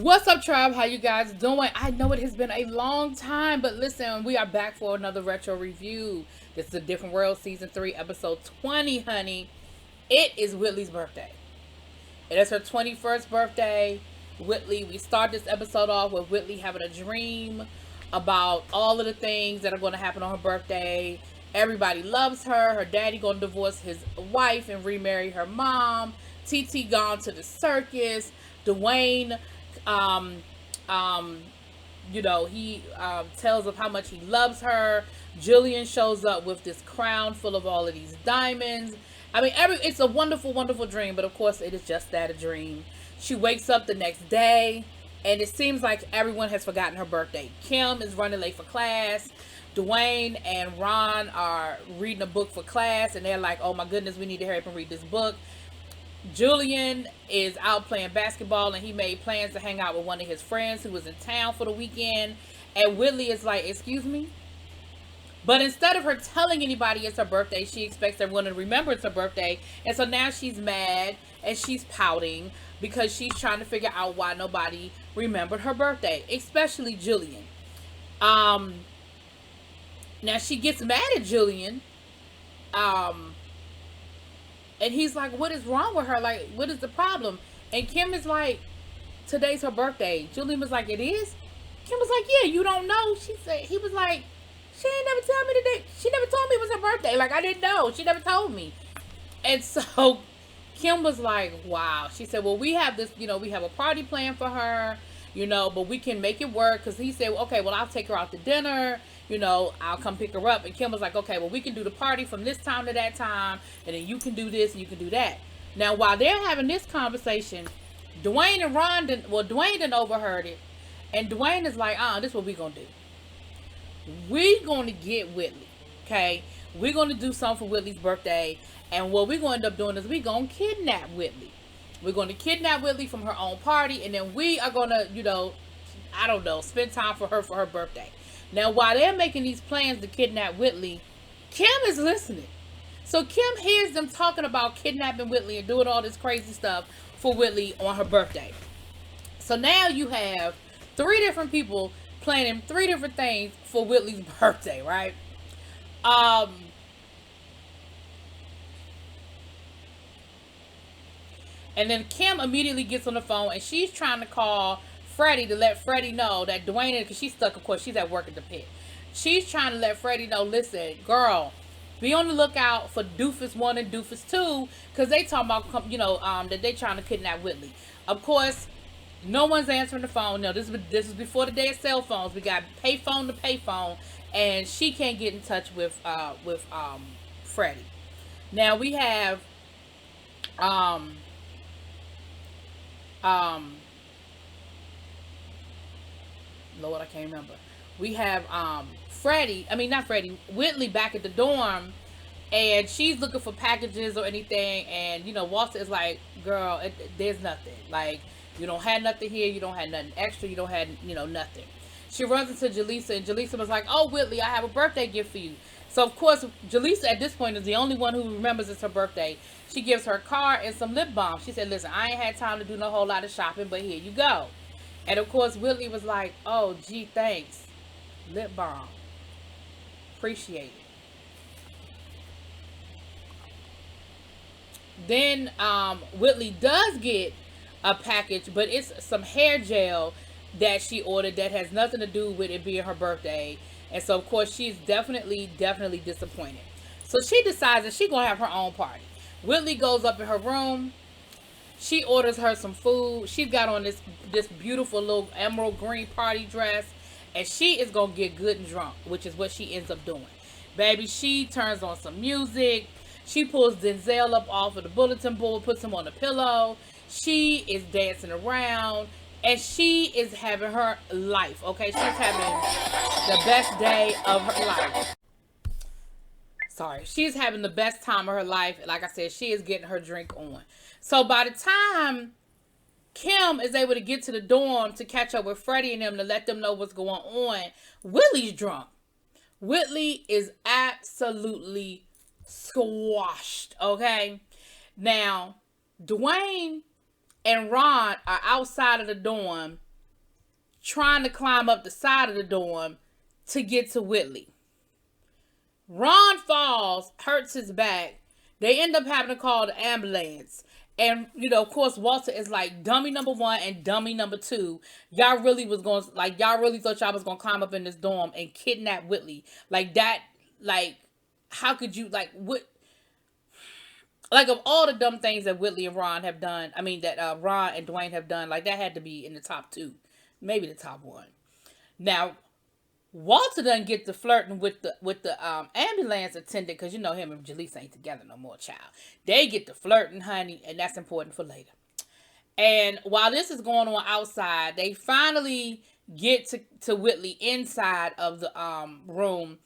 What's up, tribe? How you guys doing? I know it has been a long time, but listen, we are back for another retro review. This is A Different World, Season 3, Episode 20, honey. It is Whitley's birthday. It is her 21st birthday. Whitley, we start this episode off with Whitley having a dream about all of the things that are going to happen on her birthday. Everybody loves her. Her daddy going to divorce his wife and remarry her mom. TT gone to the circus. Dwayne, he tells of how much he loves her. Jillian shows up with this crown full of all of these diamonds. I mean, it's a wonderful, wonderful dream, but of course it is just that, a dream. She wakes up the next day, and it seems like everyone has forgotten her birthday. Kim is running late for class. Dwayne and Ron are reading a book for class, and they're like, oh my goodness, we need to hurry up and read this book. Julian is out playing basketball, and he made plans to hang out with one of his friends who was in town for the weekend. And Whitley is like, excuse me? But instead of her telling anybody it's her birthday, she expects everyone to remember it's her birthday. And so now she's mad and she's pouting because she's trying to figure out why nobody remembered her birthday, especially Julian. Now she gets mad at Julian. And he's like, what is wrong with her? Like, what is the problem? And Kim is like, today's her birthday. Julian was like, it is? Kim was like, yeah, you don't know. He was like, she ain't never tell me today. She never told me it was her birthday. Like, I didn't know. She never told me. And so Kim was like, wow. She said, well, we have this, we have a party planned for her, but we can make it work. Because he said, okay, well, I'll take her out to dinner. I'll come pick her up. And Kim was like, okay, well, we can do the party from this time to that time. And then you can do this and you can do that. Now, while they're having this conversation, Dwayne done overheard it. And Dwayne is like, this is what we're going to do. We're going to get Whitley, okay? We're going to do something for Whitley's birthday. And what we're going to end up doing is we're going to kidnap Whitley. We're going to kidnap Whitley from her own party. And then we are going to, spend time for her birthday. Now, while they're making these plans to kidnap Whitley, Kim is listening. So Kim hears them talking about kidnapping Whitley and doing all this crazy stuff for Whitley on her birthday. So now you have 3 different people planning 3 different things for Whitley's birthday, right? And then Kim immediately gets on the phone and she's trying to call Freddie to let Freddie know that Dwayne, because she's stuck, of course, she's at work at the pit. She's trying to let Freddie know, listen, girl, be on the lookout for Doofus 1 and Doofus 2, because they talking about, that they trying to kidnap Whitley. Of course, no one's answering the phone. No, this is before the day of cell phones. We got payphone to payphone, and she can't get in touch with Freddie. Now we have Lord, I can't remember. We have Whitley back at the dorm, and she's looking for packages or anything, and Walter is like, girl, there's nothing. Like, you don't have nothing here, you don't have nothing extra, you don't have nothing. She runs into Jaleesa, and Jaleesa was like, oh, Whitley, I have a birthday gift for you. So of course Jaleesa at this point is the only one who remembers it's her birthday. She gives her a card and some lip balm. She said, listen, I ain't had time to do no whole lot of shopping, but here you go. And of course, Whitley was like, oh, gee, thanks. Lip balm. Appreciate it. Then Whitley does get a package, but it's some hair gel that she ordered that has nothing to do with it being her birthday. And so, of course, she's definitely disappointed. So she decides that she's going to have her own party. Whitley goes up in her room. She orders her some food. She's got on this beautiful little emerald green party dress. And she is going to get good and drunk, which is what she ends up doing. Baby, she turns on some music. She pulls Denzel up off of the bulletin board, puts him on the pillow. She is dancing around. And she is having her life, okay? She's having the best day of her life. Sorry. She's having the best time of her life. Like I said, she is getting her drink on. So by the time Kim is able to get to the dorm to catch up with Freddie and them to let them know what's going on, Whitley's drunk. Whitley is absolutely squashed, okay? Now, Dwayne and Ron are outside of the dorm trying to climb up the side of the dorm to get to Whitley. Ron falls, hurts his back. They end up having to call the ambulance. And, of course, Walter is like, dummy number one and dummy number two. Y'all really thought y'all was going to climb up in this dorm and kidnap Whitley. Like, that, like, how could you, like, what? Like, of all the dumb things that Whitley and Ron have done, that Ron and Dwayne have done, like, that had to be in the top two. Maybe the top one. Now, Walter doesn't get to flirting with the ambulance attendant, because him and Jaleesa ain't together no more, child. They get to flirting, honey, and that's important for later. And while this is going on outside, they finally get to Whitley inside of the room.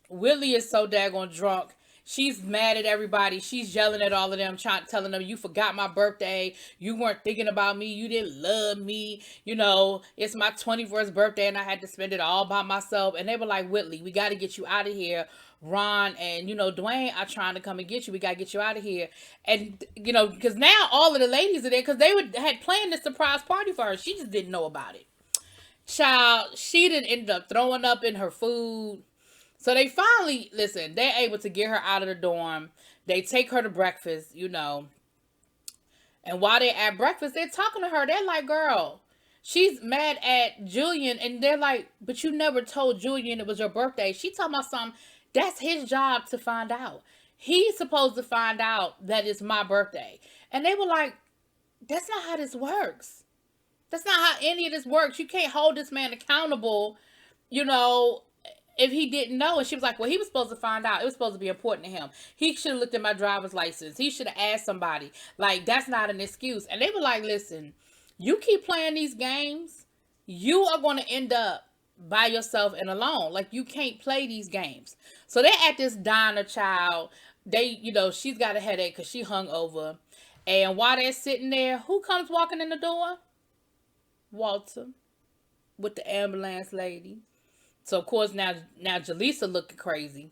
Whitley is so daggone drunk. She's mad at everybody. She's yelling at all of them, telling them, you forgot my birthday. You weren't thinking about me. You didn't love me. It's my 21st birthday and I had to spend it all by myself. And they were like, Whitley, we got to get you out of here. Ron and, Dwayne are trying to come and get you. We got to get you out of here. And, because now all of the ladies are there because they had planned this surprise party for her. She just didn't know about it. Child, she didn't end up throwing up in her food. So they finally, they're able to get her out of the dorm. They take her to breakfast, And while they're at breakfast, they're talking to her. They're like, girl, she's mad at Julian. And they're like, but you never told Julian it was your birthday. She talking about something. That's his job to find out. He's supposed to find out that it's my birthday. And they were like, that's not how this works. That's not how any of this works. You can't hold this man accountable, if he didn't know. And she was like, well, he was supposed to find out. It was supposed to be important to him. He should have looked at my driver's license. He should have asked somebody. Like, that's not an excuse. And they were like, listen, you keep playing these games, you are going to end up by yourself and alone. Like, you can't play these games. So they're at this diner, child. They, she's got a headache because she hung over. And while they're sitting there, who comes walking in the door? Walter with the ambulance lady. So, of course, now Jaleesa looking crazy.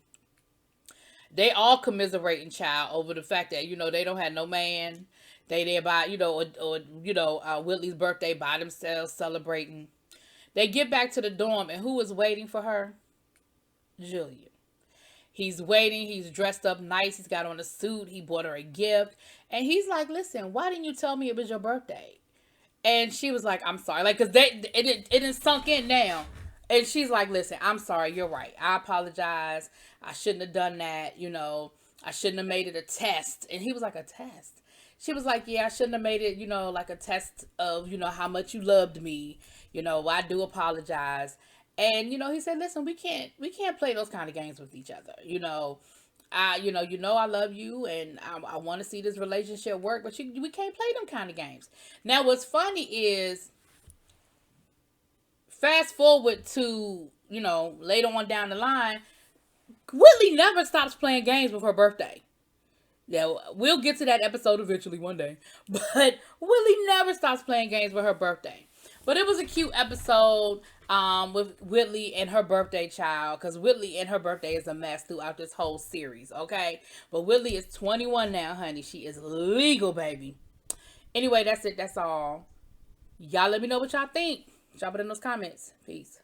They all commiserating, child, over the fact that, they don't have no man. They there by, Whitley's birthday by themselves celebrating. They get back to the dorm, and who is waiting for her? Julian. He's waiting. He's dressed up nice. He's got on a suit. He bought her a gift. And he's like, listen, why didn't you tell me it was your birthday? And she was like, I'm sorry. Like, because it didn't sunk in now. And she's like, listen, I'm sorry. You're right. I apologize. I shouldn't have done that. I shouldn't have made it a test. And he was like, a test? She was like, yeah, I shouldn't have made it, like a test of, how much you loved me. I do apologize. And, he said, listen, we can't play those kind of games with each other. I love you and I want to see this relationship work, but we can't play them kind of games. Now, what's funny is, fast forward to, later on down the line, Whitley never stops playing games with her birthday. Yeah, we'll get to that episode eventually one day. But Whitley never stops playing games with her birthday. But it was a cute episode with Whitley and her birthday child. Because Whitley and her birthday is a mess throughout this whole series, okay? But Whitley is 21 now, honey. She is legal, baby. Anyway, that's it. That's all. Y'all let me know what y'all think. Drop it in those comments. Peace.